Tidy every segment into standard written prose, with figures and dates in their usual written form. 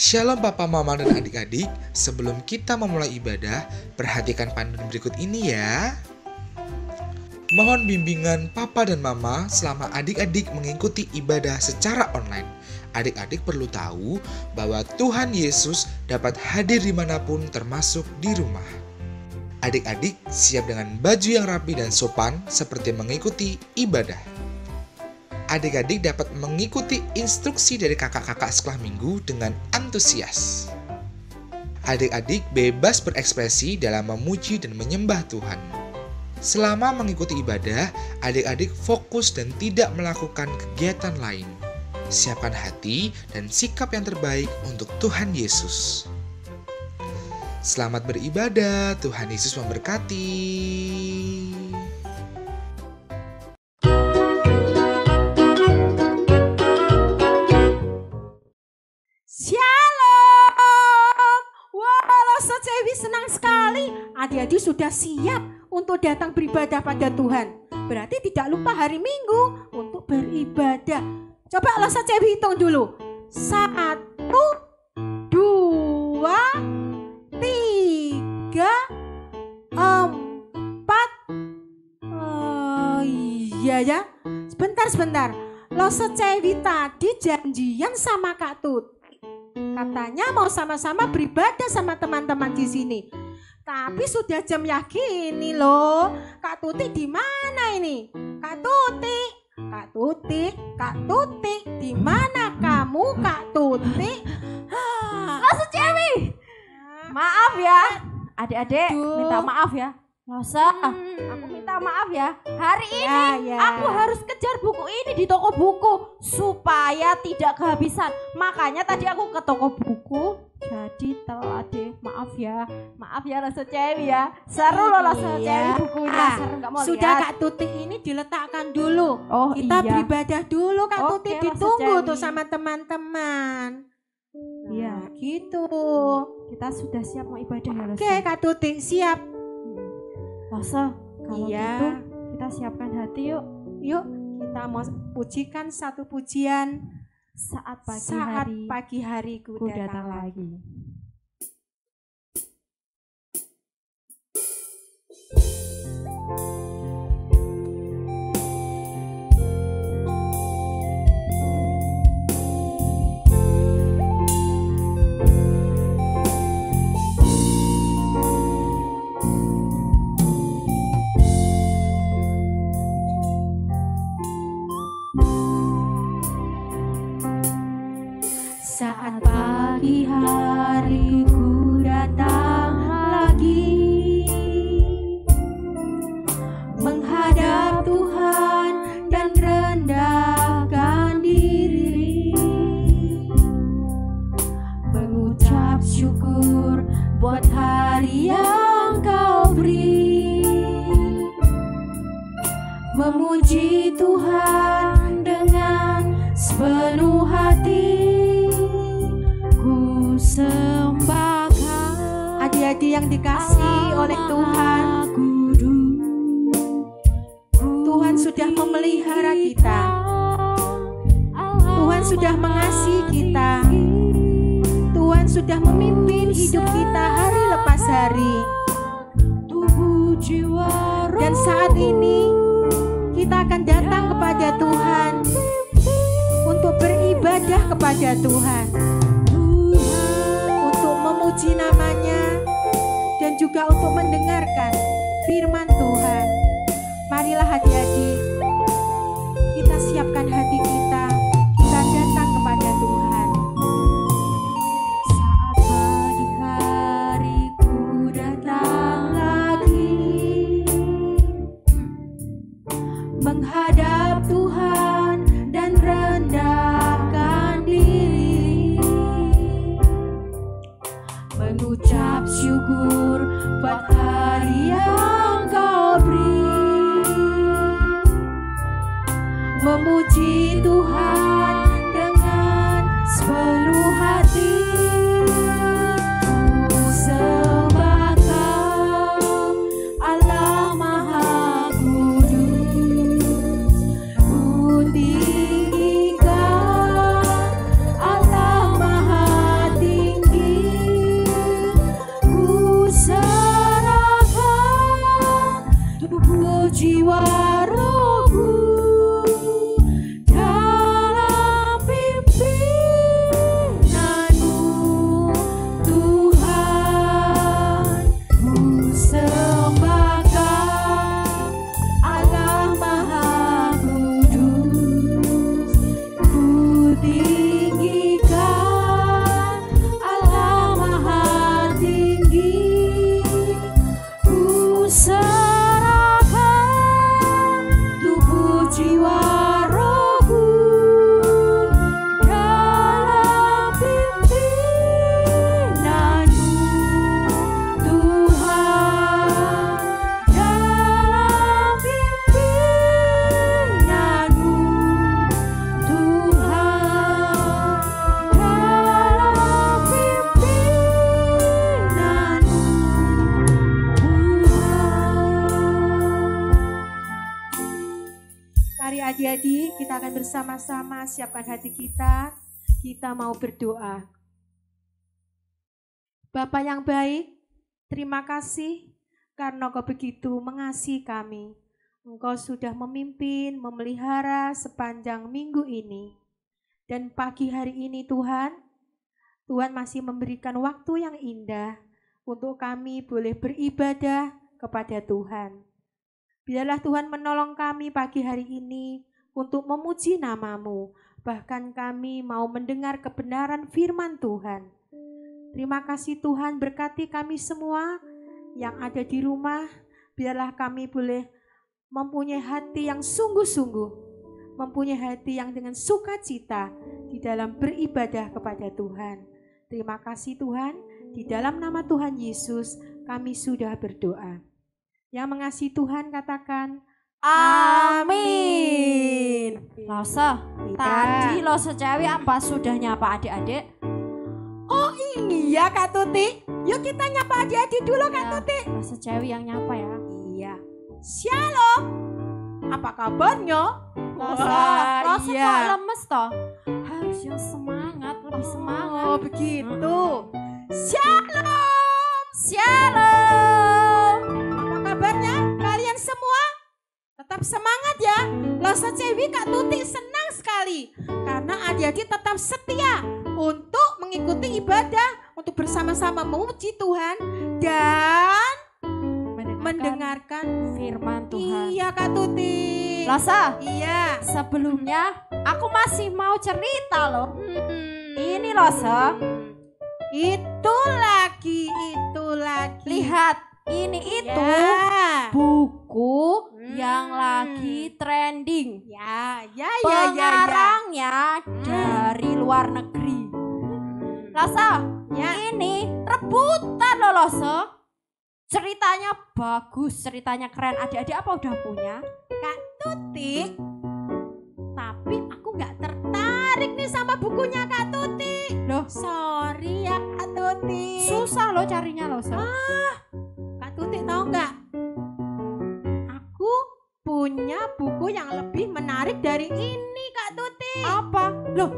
Shalom Papa, Mama, dan adik-adik. Sebelum kita memulai ibadah, perhatikan panduan berikut ini ya. Mohon bimbingan Papa dan Mama selama adik-adik mengikuti ibadah secara online. Adik-adik perlu tahu bahwa Tuhan Yesus dapat hadir dimanapun termasuk di rumah. Adik-adik siap dengan baju yang rapi dan sopan seperti mengikuti ibadah. Adik-adik dapat mengikuti instruksi dari kakak-kakak sekolah minggu dengan antusias. Adik-adik bebas berekspresi dalam memuji dan menyembah Tuhan. Selama mengikuti ibadah, adik-adik fokus dan tidak melakukan kegiatan lain. Siapkan hati dan sikap yang terbaik untuk Tuhan Yesus. Selamat beribadah, Tuhan Yesus memberkati. Senang sekali adik-adik sudah siap untuk datang beribadah pada Tuhan. Berarti tidak lupa hari Minggu untuk beribadah. Coba lo saja hitung dulu. 1, 2, 3, 4. Iya ya. Sebentar. Lo Cewi tadi janjian sama Kak Tut. Katanya mau sama-sama beribadah sama teman-teman di sini. Tapi sudah jam gini loh. Kak Tuti di mana ini? Kak Tuti, di mana kamu, Kak Tuti? Lose Cewi. Maaf ya, adik-adik, minta maaf ya. Lose, aku minta maaf ya. Hari ini aku harus kejar buku ini di toko buku supaya tidak kehabisan. Makanya tadi aku ke toko buku, jadi telat deh. Maaf ya Lose Cewi ya. Seru loh Lose Cewi bukunya. Seru, nggak mau sudah lihat. Kak Tuti ini diletakkan dulu. Kita iya. beribadah dulu, Kak Tuti ditunggu tuh sama teman-teman. Iya, gitu. Kita sudah siap mau ibadah ya Lose. Oke, Kak Tuti siap. Lose, kalau gitu kita siapkan hati yuk. Yuk, kita mau pujikan satu pujian Saat pagi hari ku datang lagi. Saat pagi hari ku datang lagi, menghadap Tuhan dan rendahkan diri, mengucap syukur buat hari yang Kau beri, memuji Tuhan dengan sepenuh hati. Sembahkan adik-adik yang dikasihi oleh Tuhan. Tuhan sudah memelihara kita. Tuhan sudah mengasihi kita. Tuhan sudah memimpin hidup kita hari lepas hari. Dan saat ini kita akan datang kepada Tuhan untuk beribadah kepada Tuhan, memuji namanya, dan juga untuk mendengarkan firman Tuhan. Marilah adik-adik, kita siapkan hati kita datang kepada Tuhan. Saat pagi hari ku datang lagi, menghadap Tuhan dan rendahkan diri, mengucap syukur buat hari yang Kau beri, memuji Tuhan dengan sepenuh hati. Ku sembah Kau, Allah Maha Kudus. Ku tinggikan Allah Maha Tinggi. jiwa rohku dalam pimpinanmu Tuhan. Ku sembahkan Allah Maha Kudus, ku tinggikan Allah Maha Tinggi, ku serahkan tubuh jiwa rohku dalam pimpinanmu Tuhan, dalam pimpinanmu Tuhan, dalam pimpinanmu Tuhan. Mari adik-adik, kita akan bersama-sama siapkan hati kita. Kita mau berdoa. Bapa yang baik, terima kasih karena Engkau begitu mengasihi kami. Engkau sudah memimpin, memelihara sepanjang minggu ini. Dan pagi hari ini Tuhan, Tuhan masih memberikan waktu yang indah untuk kami boleh beribadah kepada Tuhan. Biarlah Tuhan menolong kami pagi hari ini untuk memuji nama-Mu. Bahkan kami mau mendengar kebenaran firman Tuhan. Terima kasih Tuhan, berkati kami semua yang ada di rumah. Biarlah kami boleh mempunyai hati yang sungguh-sungguh, mempunyai hati yang dengan sukacita di dalam beribadah kepada Tuhan. Terima kasih Tuhan, di dalam nama Tuhan Yesus kami sudah berdoa. Yang mengasihi Tuhan katakan amin. Losa, tadi Losa cewek apa sudah nyapa adik-adik? Oh iya Kak Tuti, yuk kita nyapa adik-adik dulu Kak Tuti. Losa cewek yang nyapa ya. Iya. Shalom. Apa kabarnya? Losa iya. kok lemes toh? Harus yang semangat, lebih semangat. Oh begitu. Shalom. Shalom. Apa kabarnya kalian semua? Tetap semangat ya. Losa Cewi Kak Tuti senang sekali karena adik-adik tetap setia untuk mengikuti ibadah, untuk bersama-sama memuji Tuhan dan mendengarkan firman Tuhan. Iya Kak Tuti. Losa, iya. Sebelumnya aku masih mau cerita loh. Ini Losa. Itu lagi. Lihat, ini itu Ya. buku yang lagi trending. Ya. Pengarangnya dari luar negeri. Losa, ini rebutan loh Losa. Ceritanya bagus, ceritanya keren. Adik-adik apa udah punya? Kak Tuti, tapi aku nggak tertarik nih sama bukunya Kak Tuti. Loh, Sorry ya Kak Tuti. susah loh carinya loh. Kak Tuti tahu nggak? Aku punya buku yang lebih menarik dari ini Kak Tuti. Apa? Loh,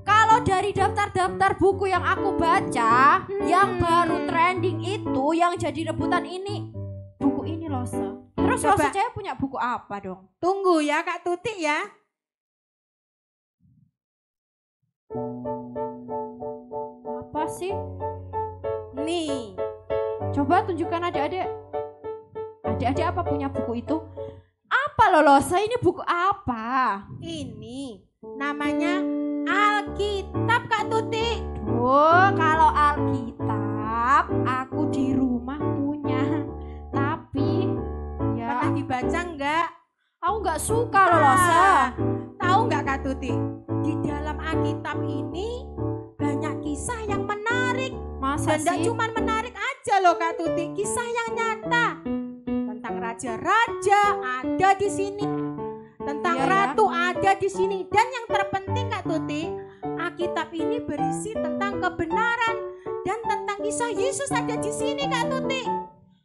kalau dari daftar-daftar buku yang aku baca, yang baru trending itu, yang jadi rebutan ini, buku ini loh. Terus Coba. Losa cewek punya buku apa dong? Tunggu ya Kak Tuti ya. Apa sih? Nih. Coba tunjukkan adik-adik. Adik-adik apa punya buku itu? Apa loh Losa, ini buku apa? Ini namanya Alkitab Kak Tuti. Oh, kalau Alkitab aku di rumah punya. Tapi ya Pernah dibaca nggak? aku nggak suka loh Losa. Tahu nggak Kak Tuti? Di dalam Alkitab ini banyak kisah yang menarik. Masa Dan tidak sih? cuma menarik aja loh Kak Tuti, kisah yang nyata. Tentang raja-raja ada di sini. Tentang Iya, ya. ratu ada di sini. Dan yang terpenting Kak Tuti, Alkitab ini berisi tentang kebenaran dan tentang kisah Yesus ada di sini Kak Tuti.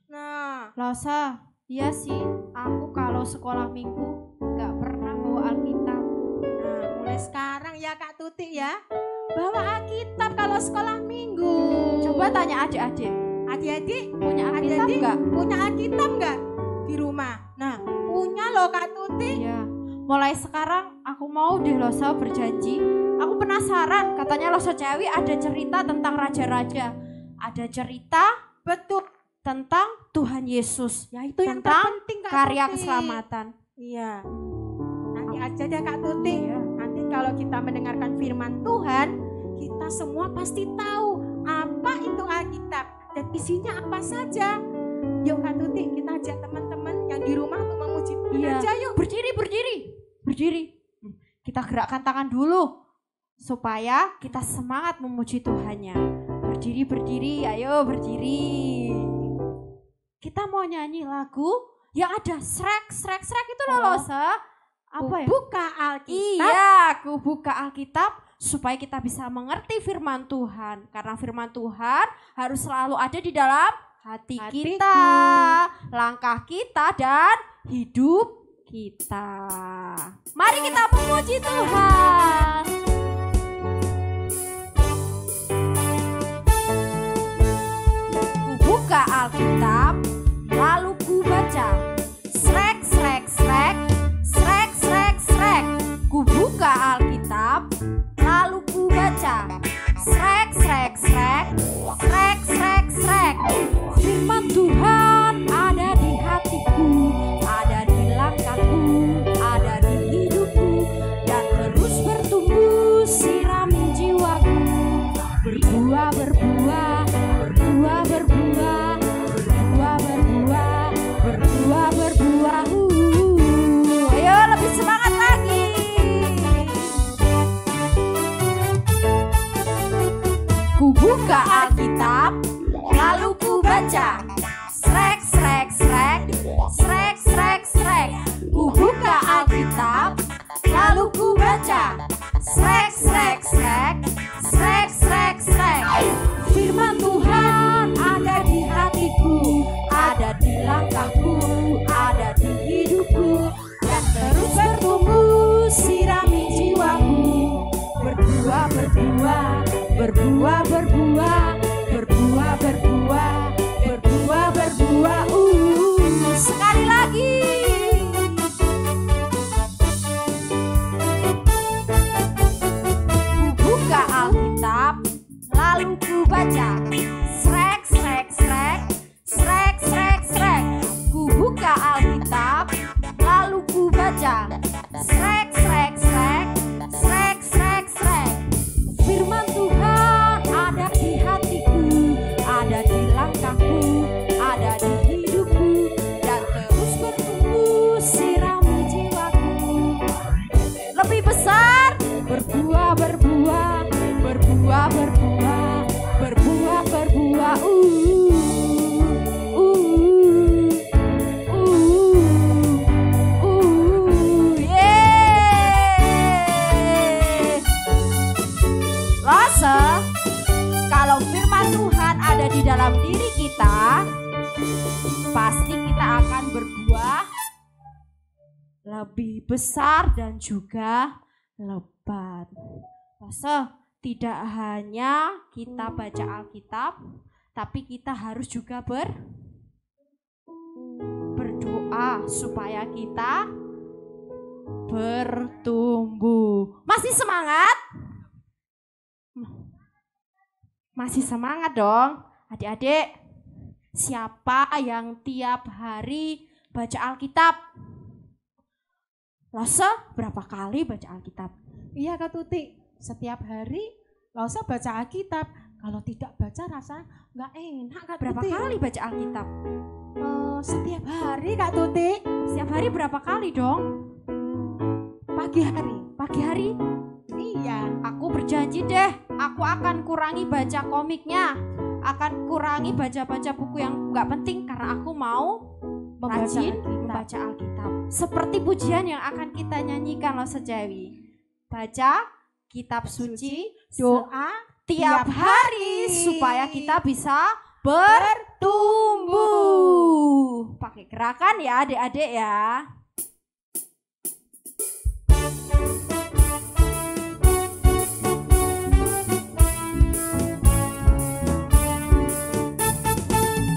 Nah, Losa, iya sih. Aku kalau sekolah minggu nggak pernah bawa Alkitab. nah mulai sekarang ya Kak Tuti ya, bawa Alkitab kalau sekolah minggu. Coba tanya adik-adik. Adik-adik Punya Alkitab Adik-adik nggak? punya Alkitab nggak di rumah? Nah, loh Kak Tuti. Iya. Mulai sekarang aku mau deh Loso berjanji. Aku penasaran, katanya Loso Cewi ada cerita tentang raja-raja. Ada cerita Betul. tentang Tuhan Yesus. Ya itu yang tentang terpenting Kak karya Tuti. keselamatan. Iya. Nanti aja deh Kak Tuti. Iya. Nanti kalau kita mendengarkan firman Tuhan, kita semua pasti tahu apa itu Alkitab dan isinya apa saja. Yuk Kak Tuti, kita ajak teman-teman yang di rumah untuk memuji Tuhan Iya. aja yuk. Berdiri. Kita gerakkan tangan dulu supaya kita semangat memuji Tuhannya. Berdiri, ayo berdiri. Kita mau nyanyi lagu yang ada srek itu loh Losa. Apa ya? Buka Alkitab. Iya, aku buka Alkitab supaya kita bisa mengerti firman Tuhan. Karena firman Tuhan harus selalu ada di dalam hati kita, langkah kita, dan hidup kita. Mari kita memuji Tuhan. Ku buka Alkitab, lalu ku baca. Srek. Ku buka Alkitab, lalu ku baca. Srek. Firman Tuhan ada di hatiku, ada di langkahku, ada di hidupku, dan terus bertumbuh sirami jiwaku. Berbuah. Ayo lebih semangat lagi. Ku buka Alkitab, lalu ku baca. Srek. Ku buka Alkitab, lalu ku baca. Srek. Firman Tuhan ada di hatiku, ada di langkahku, ada di hidupku, dan terus bertumbuh sirami jiwaku. Berbuah. Sekali lagi. Ku buka Alkitab, lalu ku baca. Srek. Ku buka Alkitab, lalu ku baca. Srek. Firman Tuhan ada di hatiku, ada di langkahku, ada di hidupku, dan terus bertumbuh sirami jiwaku. Lebih besar, berbuah. Rasa kalau firman Tuhan ada di dalam diri kita, pasti kita akan berbuah lebih besar dan juga lebat. Rasa tidak hanya kita baca Alkitab, tapi kita harus juga berdoa supaya kita bertumbuh. Masih semangat? Masih semangat dong, adik-adik. Siapa yang tiap hari baca Alkitab? Losa berapa kali baca Alkitab? Iya Kak Tuti, setiap hari Losa baca Alkitab. Kalau tidak baca rasanya nggak enak Kak Berapa Tuti. kali baca Alkitab? Setiap hari Kak Tuti. Setiap hari berapa kali dong? Pagi hari. Pagi hari? Iya. Aku berjanji deh, aku akan kurangi baca komiknya, akan kurangi baca-baca buku yang nggak penting karena aku mau rajin membaca Alkitab. Seperti pujian yang akan kita nyanyikan loh Sejawi. Baca kitab suci, doa tiap hari supaya kita bisa bertumbuh. Pakai gerakan ya adik-adik ya.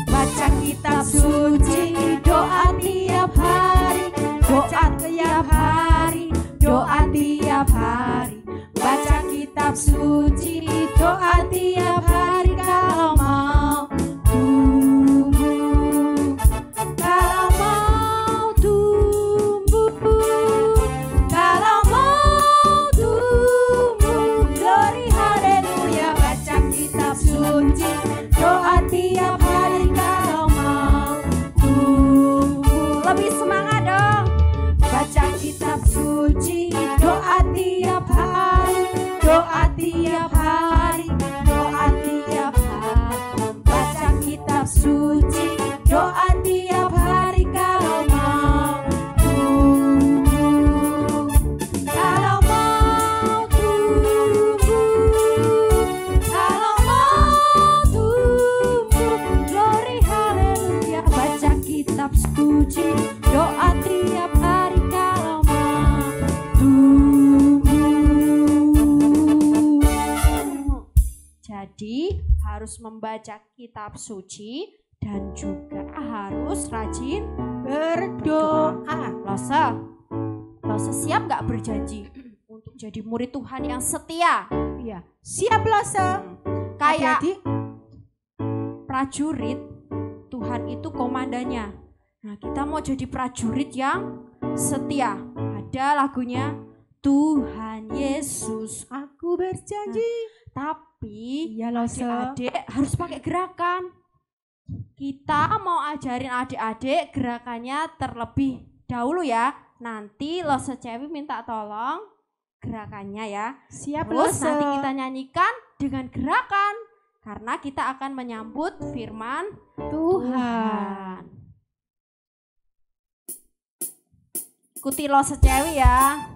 Baca kitab suci, doa tiap hari, doa suci, doa tiap hari, doa tiap hari, doa tiap hari, baca kitab suci, doa tiap hari kalau mau tumbuh, kalau mau tumbuh, kalau mau tumbuh, glory haleluya, baca kitab suci, doa tiap hari kalau mau tumbuh. Jadi harus membaca kitab suci dan juga harus rajin berdoa. Lose siap gak berjanji untuk jadi murid Tuhan yang setia? Iya, siap Lose. Kayak prajurit, Tuhan itu komandannya. Nah, kita mau jadi prajurit yang setia. Ada lagunya, Tuhan Yesus aku berjanji. Tapi ya, adik-adik harus pakai gerakan. Kita mau ajarin adik-adik gerakannya terlebih dahulu ya. Nanti Lose Cewi minta tolong gerakannya ya. Siap. Terus nanti kita nyanyikan dengan gerakan. Karena kita akan menyambut firman Tuhan. Ikuti Lose Cewi ya.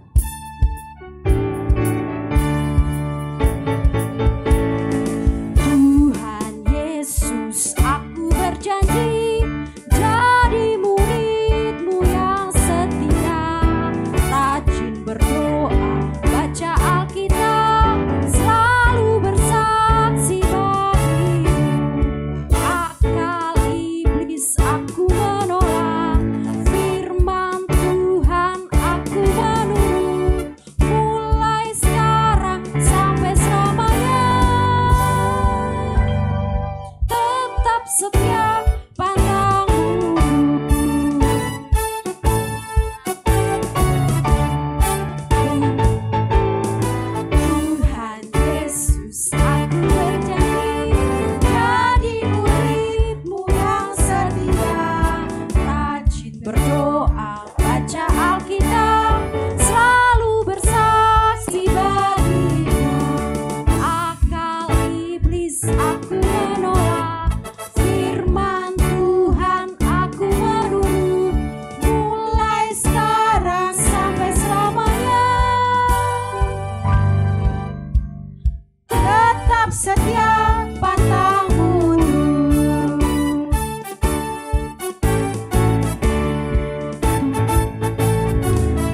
Tuhan Yesus aku berjanji jadi murid-Mu yang setia, rajin berdoa, baca Alkitab, selalu bersaksi bagimu. Akal iblis aku menolak, firman Tuhan aku menurut, mulai sekarang sampai selamanya. Tetap setia pandangmu. Tuhan Yesus aku berjanji jadi murid-Mu yang setia, rajin berdoa, baca Alkitab, selalu bersaksi bagimu. Akal iblis aku menolak, firman Tuhan aku menurut, mulai sekarang sampai selamanya. Tetap setia pantangmu.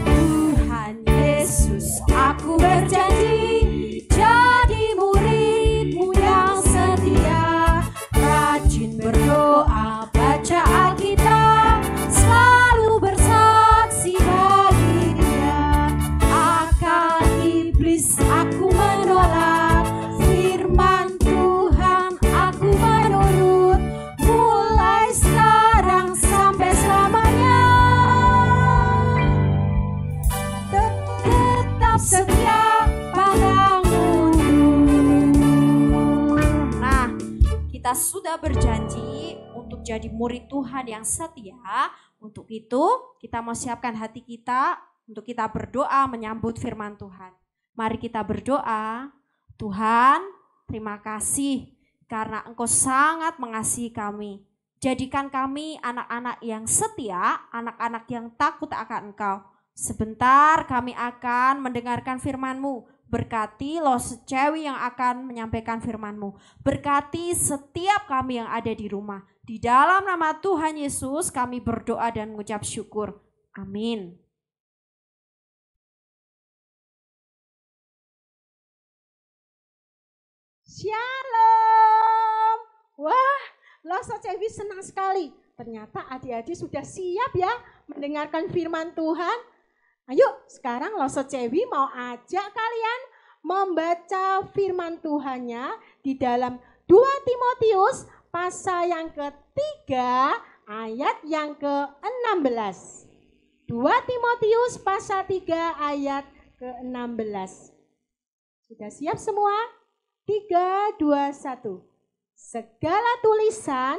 Tuhan Yesus aku berjanji jadi murid-Mu yang setia, rajin berdoa, baca Alkitab, selalu bersaksi bagi Dia. Akal iblis aku menolak, firman Tuhan aku menurut, mulai sekarang sampai selamanya. Tetap setia padamu. Nah, kita sudah berjanji untuk jadi murid Tuhan yang setia. Untuk itu kita mau siapkan hati kita untuk kita berdoa menyambut firman Tuhan. Mari kita berdoa. Tuhan, terima kasih karena Engkau sangat mengasihi kami. Jadikan kami anak-anak yang setia, anak-anak yang takut akan Engkau. Sebentar kami akan mendengarkan firman-Mu. Berkati Lose Cewi yang akan menyampaikan firman-Mu. Berkati setiap kami yang ada di rumah. Di dalam nama Tuhan Yesus kami berdoa dan mengucap syukur. Amin. Shalom. Wah, Lose Cewi senang sekali. Ternyata adik-adik sudah siap ya mendengarkan firman Tuhan. Ayo sekarang Lose Cewi mau ajak kalian membaca firman Tuhannya di dalam 2 Timotius pasal yang ketiga ayat yang ke-16. 2 Timotius pasal 3 ayat ke-16. Sudah siap semua? 3, 2, 1. Segala tulisan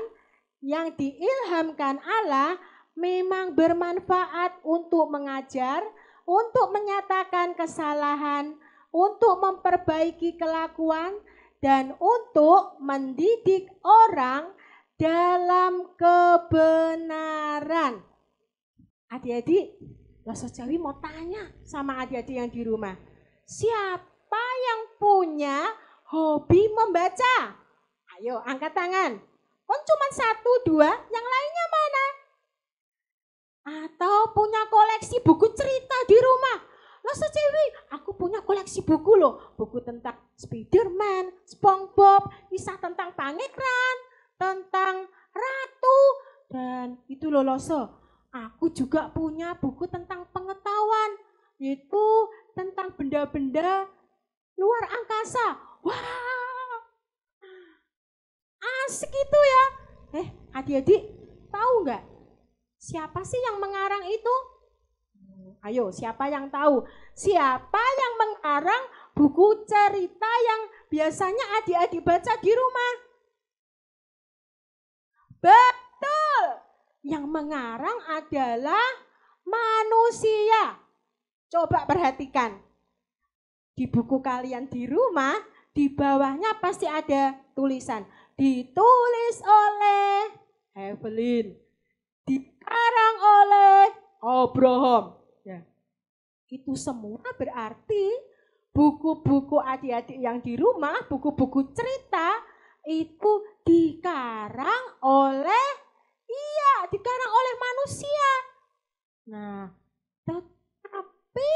yang diilhamkan Allah memang bermanfaat untuk mengajar, untuk menyatakan kesalahan, untuk memperbaiki kelakuan, dan untuk mendidik orang dalam kebenaran. Adik-adik, Loso Jawi mau tanya sama adik-adik yang di rumah. Siapa yang punya hobi membaca? Ayo angkat tangan. Kan cuma 1, 2, yang lainnya mana? Atau punya koleksi buku cerita di rumah? Loso Jawi, aku punya koleksi buku loh. Buku tentang Spiderman, SpongeBob, kisah tentang pangeran, tentang ratu, dan itu loh Loso. Aku juga punya buku tentang pengetahuan, yaitu tentang benda-benda luar angkasa. Wah, asik itu ya. Adik-adik tahu nggak? Siapa sih yang mengarang itu? Ayo, siapa yang tahu? Siapa yang mengarang buku cerita yang biasanya adik-adik baca di rumah? Betul! Yang mengarang adalah manusia. Coba perhatikan. Di buku kalian di rumah, di bawahnya pasti ada tulisan. Ditulis oleh Evelyn. Dikarang oleh Abraham. Ya. Itu semua berarti buku-buku adik-adik yang di rumah, buku-buku cerita itu dikarang oleh manusia. Nah, tetapi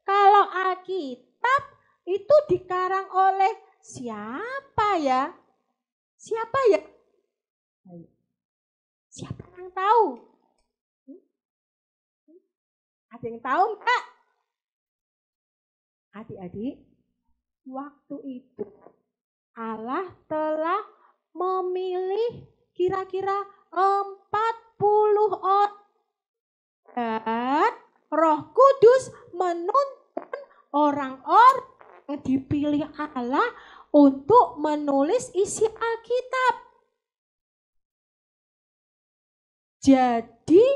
kalau Alkitab itu dikarang oleh siapa ya? Siapa ya? Siapa yang tahu? Ada yang tahu enggak? Adik-adik, waktu itu Allah telah memilih kira-kira 40 orang. Dan Roh Kudus menuntun orang-orang yang dipilih Allah untuk menulis isi Alkitab. Jadi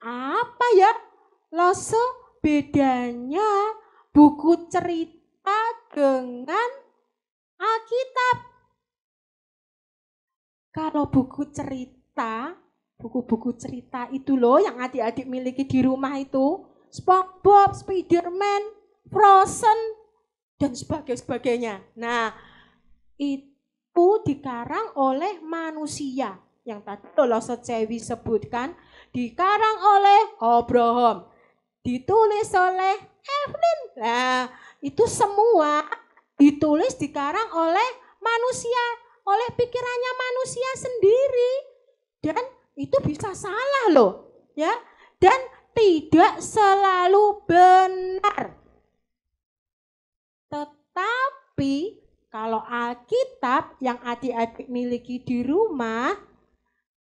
apa ya Loso bedanya buku cerita dengan Alkitab? Kalau buku cerita, buku-buku cerita itu loh yang adik-adik miliki di rumah itu, SpongeBob, Spiderman, Frozen, dan sebagainya. Nah, itu dikarang oleh manusia. Yang tadi Loso Jawi sebutkan, dikarang oleh Abraham, ditulis oleh Evelyn. Nah, itu semua ditulis dikarang oleh manusia, oleh pikirannya manusia sendiri. Dan itu bisa salah loh, ya. Dan tidak selalu benar. Tetapi kalau Alkitab yang adik-adik miliki di rumah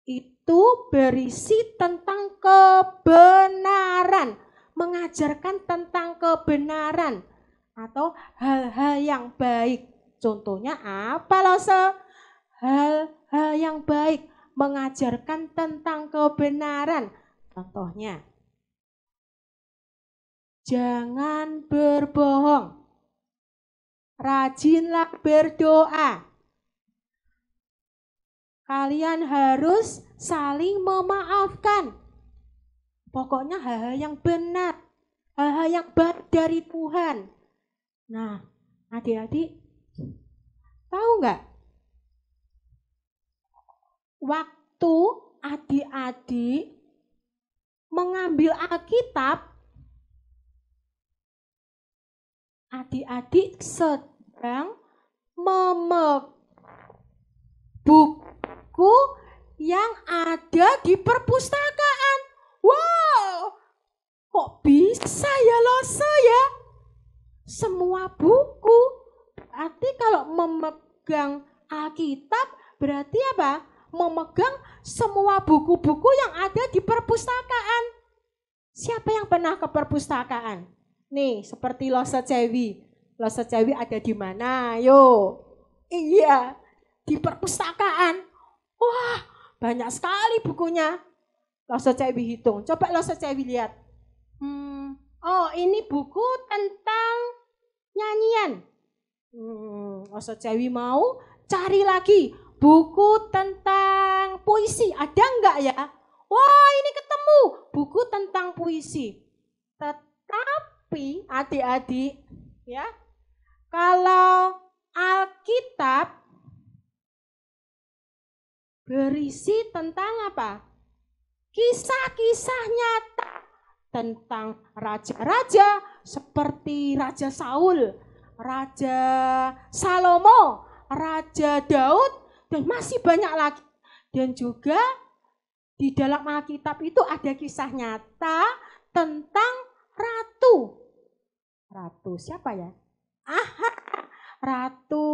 itu berisi tentang kebenaran, mengajarkan tentang kebenaran atau hal-hal yang baik. Contohnya apa Loso? Hal-hal yang baik, mengajarkan tentang kebenaran. Contohnya, jangan berbohong, rajinlah berdoa. Kalian harus saling memaafkan. Pokoknya hal-hal yang benar, hal-hal yang baik dari Tuhan. Nah, adik-adik tahu nggak? Waktu adik-adik mengambil Alkitab, adik-adik sedang memegang buku yang ada di perpustakaan. Wow, kok bisa ya Loso ya? Semua buku. Berarti kalau memegang Alkitab berarti apa? Memegang semua buku-buku yang ada di perpustakaan. Siapa yang pernah ke perpustakaan? Nih, seperti Loso Jawi. Loso Jawi ada di mana? Yo. Iya, di perpustakaan. Wah, banyak sekali bukunya. Loso Jawi hitung. Coba Loso Jawi lihat. Oh ini buku tentang nyanyian. Loso Cewi mau cari lagi buku tentang puisi. Ada enggak ya? Wah, ini ketemu buku tentang puisi. Tetapi adik-adik ya, kalau Alkitab berisi tentang apa? Kisah-kisah nyata tentang raja-raja seperti Raja Saul, Raja Salomo, Raja Daud, dan masih banyak lagi. Dan juga di dalam Alkitab itu ada kisah nyata tentang ratu. Ratu siapa ya? Ratu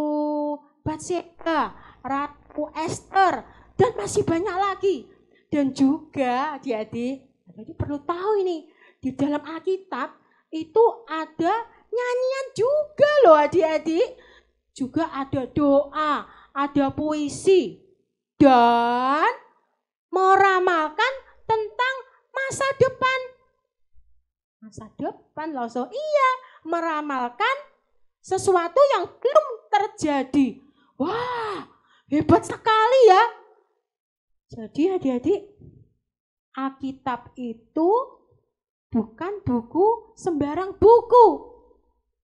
Batseba, Ratu Esther, dan masih banyak lagi. Dan juga adik-adik, jadi perlu tahu ini, di dalam Alkitab itu ada nyanyian juga loh adik-adik. Juga ada doa, ada puisi, dan meramalkan tentang masa depan. Masa depan loh, iya, meramalkan sesuatu yang belum terjadi. Wah, hebat sekali ya. Jadi adik-adik, Alkitab itu bukan buku sembarang buku.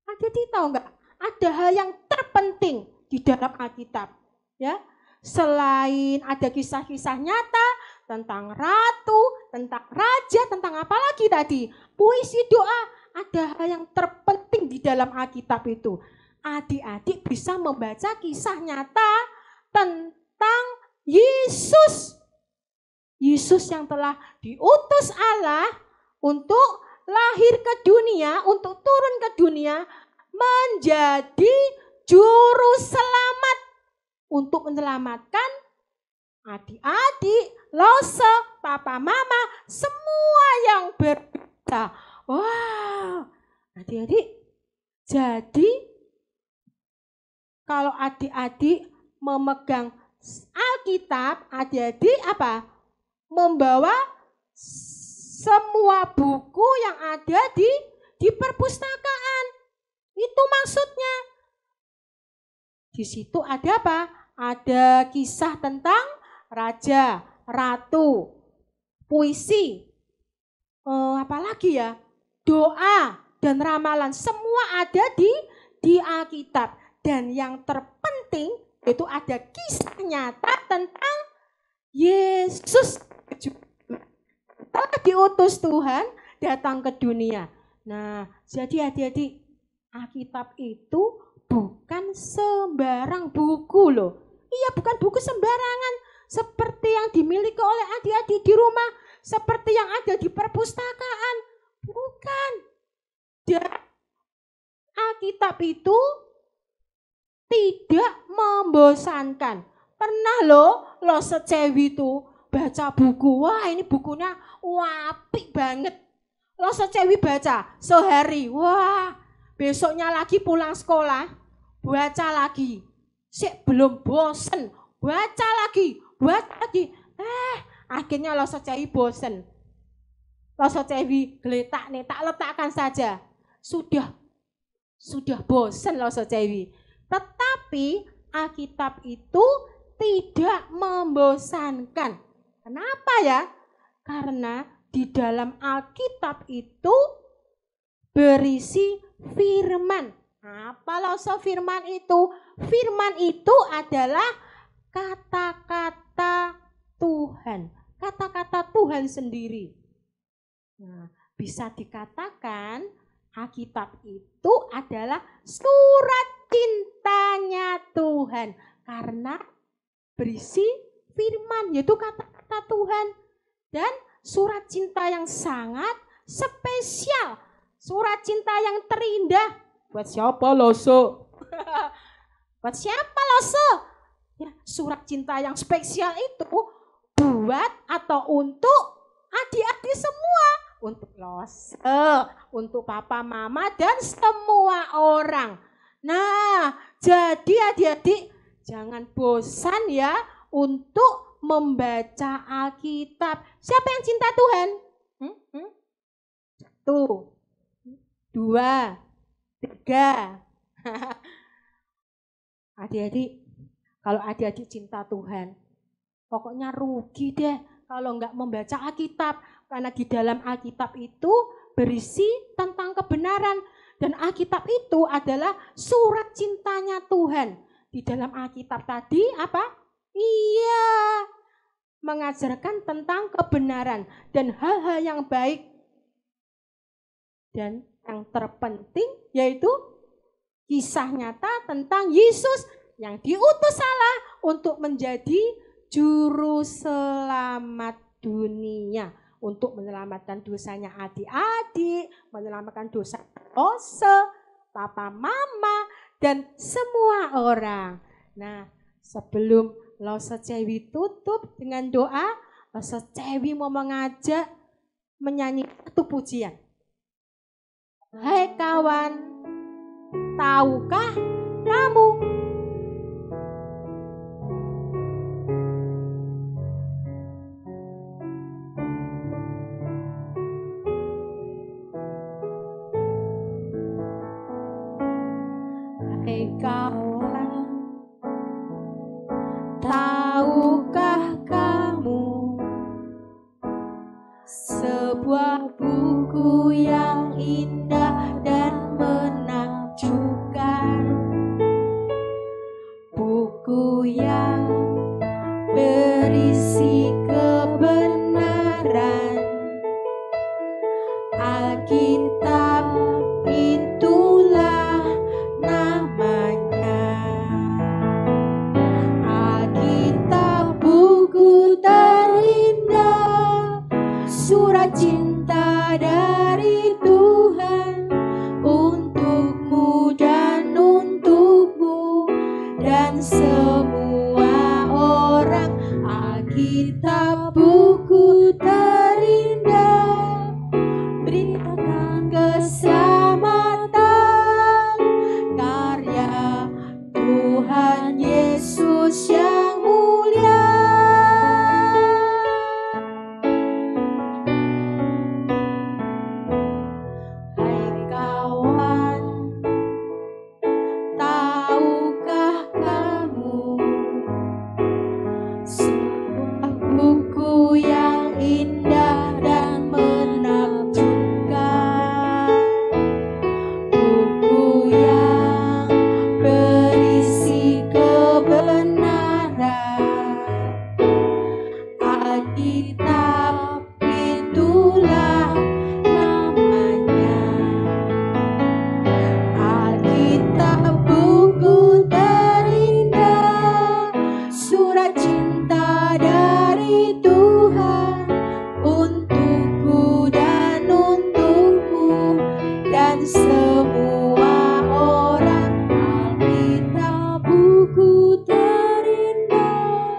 Adik-adik tahu enggak? Ada hal yang terpenting di dalam Alkitab. Ya, selain ada kisah-kisah nyata tentang ratu, tentang raja, tentang apa lagi tadi? Puisi, doa, ada hal yang terpenting di dalam Alkitab itu. Adik-adik bisa membaca kisah nyata tentang Yesus. Yesus yang telah diutus Allah untuk lahir ke dunia, untuk turun ke dunia, menjadi juru selamat untuk menyelamatkan adik-adik, Lose, papa, mama, semua yang berbeda. Wah, adik-adik, jadi kalau adik-adik memegang Alkitab, adik-adik apa? Membawa semua buku yang ada di perpustakaan. Itu maksudnya. Di situ ada apa? Ada kisah tentang raja, ratu, puisi, apalagi ya? Doa dan ramalan semua ada di Alkitab. Dan yang terpenting itu ada kisah nyata tentang Yesus telah diutus Tuhan datang ke dunia. Nah, jadi adik-adik, Alkitab itu bukan sembarang buku loh. Iya, bukan buku sembarangan seperti yang dimiliki oleh adik-adik di rumah, seperti yang ada di perpustakaan. Bukan. Dan Alkitab itu tidak membosankan. Pernah loh Cewi itu baca buku. Wah, ini bukunya apik banget. Cewi baca sehari. Wah, besoknya lagi pulang sekolah, baca lagi. Sik belum bosen, baca lagi. Akhirnya Cewi bosen. Cewi geletak nih, tak letakkan saja. Sudah bosen Cewi. Tetapi Alkitab itu tidak membosankan. Kenapa ya? Karena di dalam Alkitab itu berisi firman. Apa firman itu? Firman itu adalah kata-kata Tuhan. Kata-kata Tuhan sendiri. Nah, bisa dikatakan Alkitab itu adalah surat cintanya Tuhan. Karena berisi firman, yaitu kata-kata Tuhan. Dan surat cinta yang sangat spesial. Surat cinta yang terindah. Buat siapa Lose? Buat siapa Lose? Ya, surat cinta yang spesial itu buat atau untuk adik-adik semua. Untuk Lose, untuk papa, mama, dan semua orang. Nah, jadi adik-adik jangan bosan ya untuk membaca Alkitab. Siapa yang cinta Tuhan? Tuh. 2, 3. Adik-adik, kalau adik-adik cinta Tuhan, pokoknya rugi deh kalau nggak membaca Alkitab. Karena di dalam Alkitab itu berisi tentang kebenaran. Dan Alkitab itu adalah surat cintanya Tuhan. Di dalam Alkitab tadi apa? Iya, mengajarkan tentang kebenaran dan hal-hal yang baik. Dan yang terpenting yaitu kisah nyata tentang Yesus yang diutus Allah untuk menjadi juru selamat dunia. Untuk menyelamatkan dosanya adik-adik, menyelamatkan dosa Ose, papa mama, dan semua orang. Nah, sebelum Lose Cewi tutup dengan doa, Lose Cewi mau mengajak menyanyi satu pujian. Hai kawan, tahukah kamu? Hai kawan, tahukah kamu sebuah buku yang indah dan menakjubkan, buku yang berisi kebenaran. Alkitab itulah namanya. Alkitab buku terindah, surat cinta dari Tuhan untukmu dan untukmu dan semua orang. Alkitab buku terindah, beritakan keselamatan, karya Tuhan Yesus yang mulia. Hai kawan, tahukah kamu sebuah buku yang indah dan menakjubkan, buku yang berisi kebenaran. Alkitab itulah namanya. Alkitab buku terindah, surat cinta dari Tuhan untukku dan untukmu dan semua orang. Alkitab buku terindah,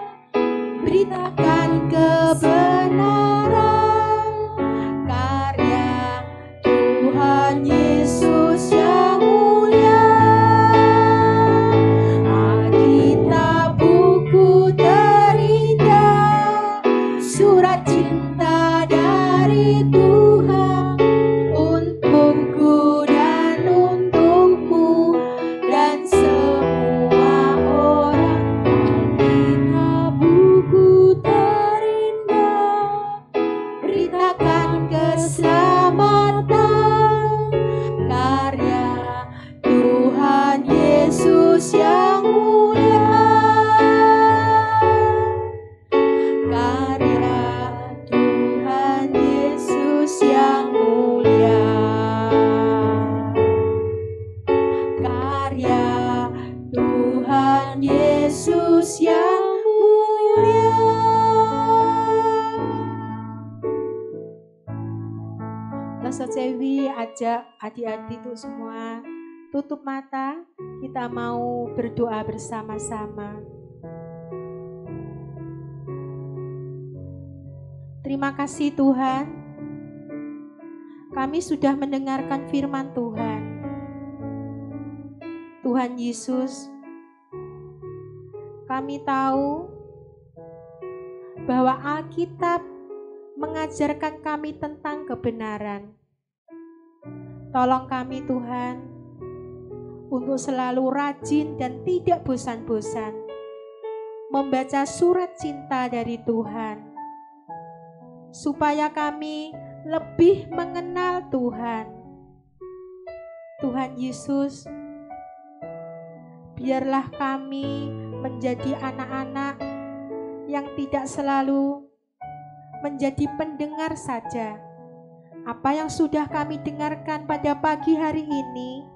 beritakan kebenaran, karya Tuhan Yesus yang mulia. Alkitab buku terindah, surat cinta dari Tuhan untukku dan untukmu dan semua orang. Alkitab buku terindah, beritakan keselamatan, karya Tuhan Yesus yang mulia. Karya Tuhan Yesus yang mulia. Karya Tuhan Yesus yang mulia. Lose Cewi ajak adik-adik itu semua tutup mata, kita mau berdoa bersama-sama. Terima kasih Tuhan, kami sudah mendengarkan firman Tuhan. Tuhan Yesus, kami tahu bahwa Alkitab mengajarkan kami tentang kebenaran. Tolong kami Tuhan untuk selalu rajin dan tidak bosan-bosan membaca surat cinta dari Tuhan, supaya kami lebih mengenal Tuhan. Tuhan Yesus, biarlah kami menjadi anak-anak yang tidak selalu menjadi pendengar saja. Apa yang sudah kami dengarkan pada pagi hari ini,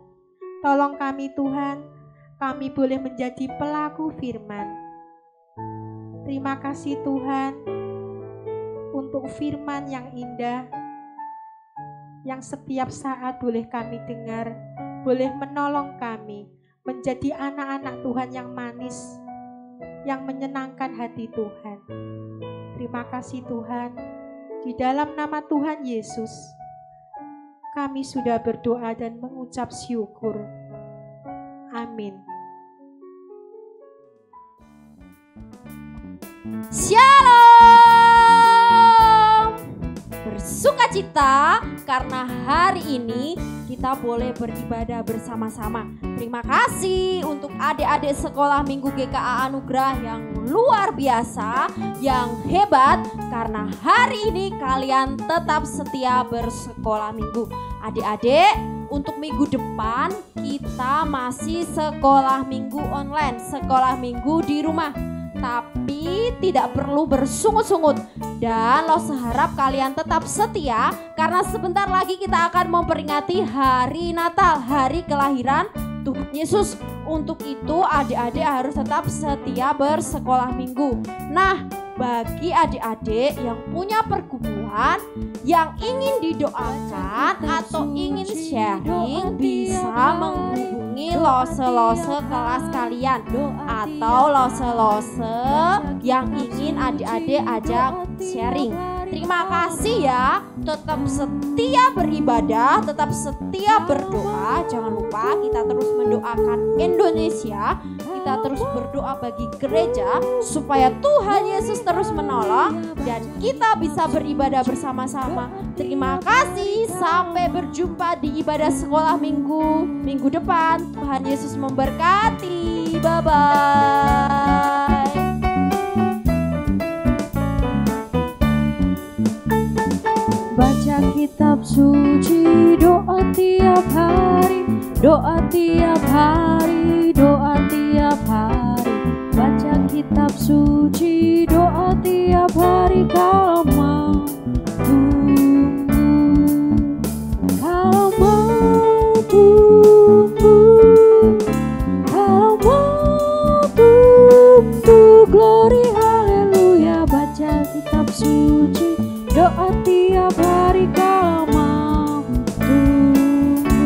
tolong kami Tuhan, kami boleh menjadi pelaku firman. Terima kasih Tuhan untuk firman yang indah, yang setiap saat boleh kami dengar, boleh menolong kami menjadi anak-anak Tuhan yang manis, yang menyenangkan hati Tuhan. Terima kasih Tuhan. Di dalam nama Tuhan Yesus, kami sudah berdoa dan mengucap syukur. Amin. Shalom. Bersukacita karena hari ini kita boleh beribadah bersama-sama. Terima kasih untuk adik-adik sekolah minggu GKA Anugerah yang luar biasa, yang hebat, karena hari ini kalian tetap setia bersekolah minggu. Adik-adik, untuk minggu depan kita masih sekolah minggu online, sekolah minggu di rumah. Tapi tidak perlu bersungut-sungut, dan lo seharap kalian tetap setia karena sebentar lagi kita akan memperingati hari Natal, hari kelahiran Tuhan Yesus. Untuk itu adik-adik harus tetap setia bersekolah minggu. Nah, bagi adik-adik yang punya pergumulan, yang ingin didoakan atau ingin sharing, bisa menghubungi lose-lose kelas kalian atau lose-lose yang ingin adik-adik ajak sharing. Terima kasih ya, tetap setia beribadah, tetap setia berdoa. Jangan lupa kita terus mendoakan Indonesia, kita terus berdoa bagi gereja supaya Tuhan Yesus terus menolong dan kita bisa beribadah bersama-sama. Terima kasih, sampai berjumpa di ibadah sekolah minggu depan. Tuhan Yesus memberkati. Bye-bye. Baca kitab suci, doa tiap hari, doa tiap hari, doa tiap hari. Baca kitab suci, doa tiap hari. Kalau mau tunggu, kalau mau tunggu, kalau mau tunggu, glory haleluya. Baca kitab suci, doa tiap hari. Kalau mau tunggu,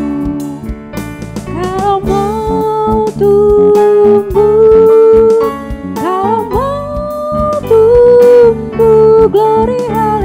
kalau mau tunggu, kalau mau tunggu, glory haleluya.